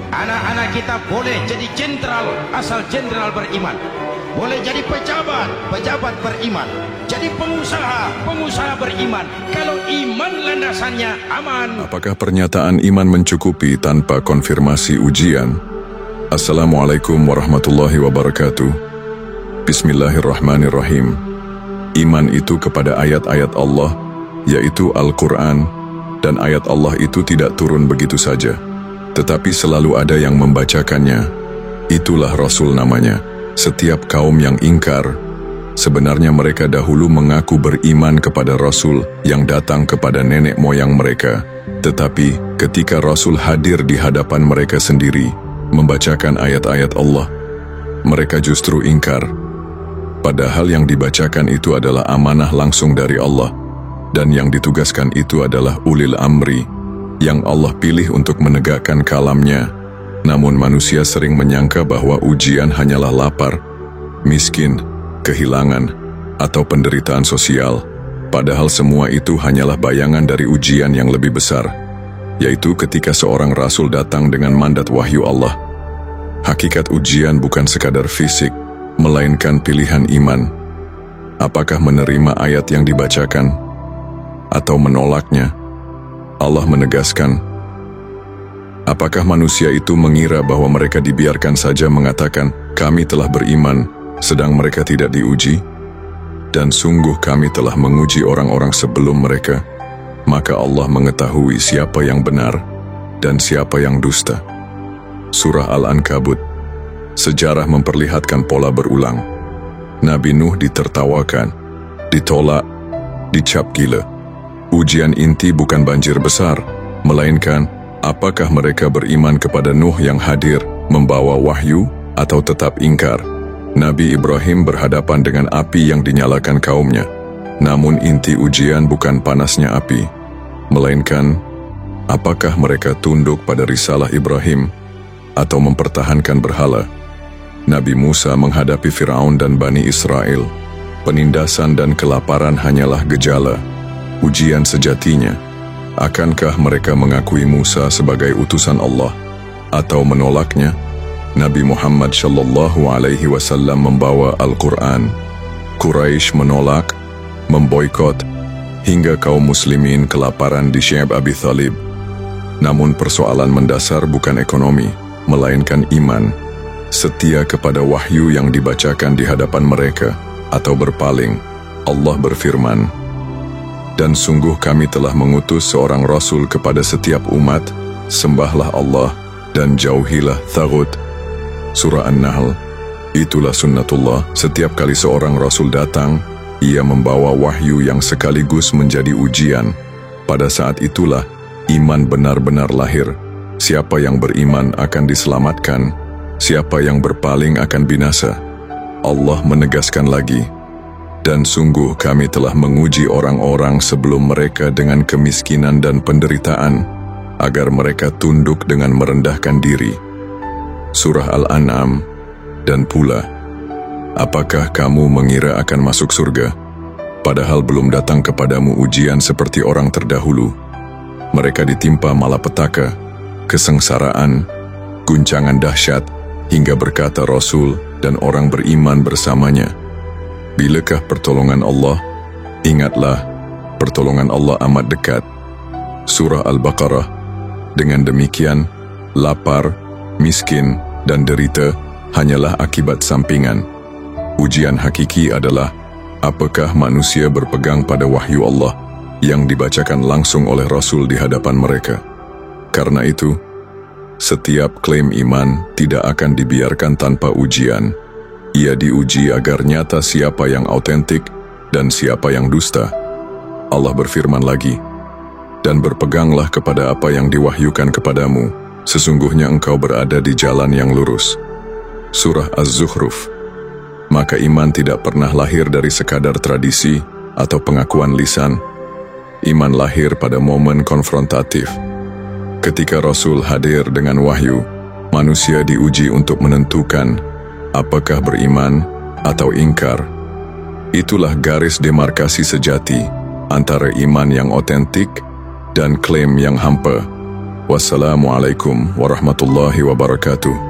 Anak-anak kita boleh jadi jenderal asal jenderal beriman, boleh jadi pejabat beriman, jadi pengusaha beriman, kalau iman landasannya aman. Apakah pernyataan iman mencukupi tanpa konfirmasi ujian? Assalamualaikum warahmatullahi wabarakatuh. Bismillahirrahmanirrahim. Iman itu kepada ayat-ayat Allah, yaitu Al-Quran, dan ayat Allah itu tidak turun begitu saja, tetapi selalu ada yang membacakannya. Itulah Rasul namanya. Setiap kaum yang ingkar, sebenarnya mereka dahulu mengaku beriman kepada Rasul yang datang kepada nenek moyang mereka. Tetapi ketika Rasul hadir di hadapan mereka sendiri, membacakan ayat-ayat Allah, mereka justru ingkar. Padahal yang dibacakan itu adalah amanah langsung dari Allah, dan yang ditugaskan itu adalah ulil amri, yang Allah pilih untuk menegakkan kalamnya. Namun manusia sering menyangka bahwa ujian hanyalah lapar, miskin, kehilangan, atau penderitaan sosial. Padahal semua itu hanyalah bayangan dari ujian yang lebih besar, yaitu ketika seorang rasul datang dengan mandat wahyu Allah. Hakikat ujian bukan sekadar fisik, melainkan pilihan iman. Apakah menerima ayat yang dibacakan atau menolaknya? Allah menegaskan, apakah manusia itu mengira bahwa mereka dibiarkan saja mengatakan, kami telah beriman, sedang mereka tidak diuji? Dan sungguh kami telah menguji orang-orang sebelum mereka, maka Allah mengetahui siapa yang benar dan siapa yang dusta. Surah Al-Ankabut. Sejarah memperlihatkan pola berulang. Nabi Nuh ditertawakan, ditolak, dicap gila. Ujian inti bukan banjir besar, melainkan apakah mereka beriman kepada Nuh yang hadir membawa wahyu atau tetap ingkar. Nabi Ibrahim berhadapan dengan api yang dinyalakan kaumnya. Namun inti ujian bukan panasnya api, melainkan apakah mereka tunduk pada risalah Ibrahim atau mempertahankan berhala. Nabi Musa menghadapi Firaun dan Bani Israel. Penindasan dan kelaparan hanyalah gejala. Ujian sejatinya, akankah mereka mengakui Musa sebagai utusan Allah atau menolaknya? Nabi Muhammad sallallahu alaihi wasallam membawa Al-Quran. Quraisy menolak, memboikot, hingga kaum muslimin kelaparan di Sy'ab Abi Thalib. Namun persoalan mendasar bukan ekonomi, melainkan iman. Setia kepada wahyu yang dibacakan di hadapan mereka, atau berpaling. Allah berfirman, dan sungguh kami telah mengutus seorang Rasul kepada setiap umat, sembahlah Allah dan jauhilah thaghut. Surah An-Nahl. Itulah sunnatullah, setiap kali seorang Rasul datang, ia membawa wahyu yang sekaligus menjadi ujian. Pada saat itulah, iman benar-benar lahir. Siapa yang beriman akan diselamatkan, siapa yang berpaling akan binasa. Allah menegaskan lagi, dan sungguh kami telah menguji orang-orang sebelum mereka dengan kemiskinan dan penderitaan, agar mereka tunduk dengan merendahkan diri. Surah Al-An'am. Dan pula, apakah kamu mengira akan masuk surga, padahal belum datang kepadamu ujian seperti orang terdahulu? Mereka ditimpa malapetaka, kesengsaraan, guncangan dahsyat, hingga berkata Rasul dan orang beriman bersamanya, bilakah pertolongan Allah? Ingatlah, pertolongan Allah amat dekat. Surah Al-Baqarah. Dengan demikian, lapar, miskin, dan derita hanyalah akibat sampingan. Ujian hakiki adalah, apakah manusia berpegang pada wahyu Allah yang dibacakan langsung oleh Rasul di hadapan mereka. Karena itu, setiap klaim iman tidak akan dibiarkan tanpa ujian. Ia diuji agar nyata siapa yang autentik dan siapa yang dusta. Allah berfirman lagi, dan berpeganglah kepada apa yang diwahyukan kepadamu, sesungguhnya engkau berada di jalan yang lurus. Surah Az-Zukhruf. Maka iman tidak pernah lahir dari sekadar tradisi atau pengakuan lisan. Iman lahir pada momen konfrontatif. Ketika Rasul hadir dengan wahyu, manusia diuji untuk menentukan apakah beriman atau ingkar. Itulah garis demarkasi sejati antara iman yang otentik dan klaim yang hampa. Wassalamualaikum warahmatullahi wabarakatuh.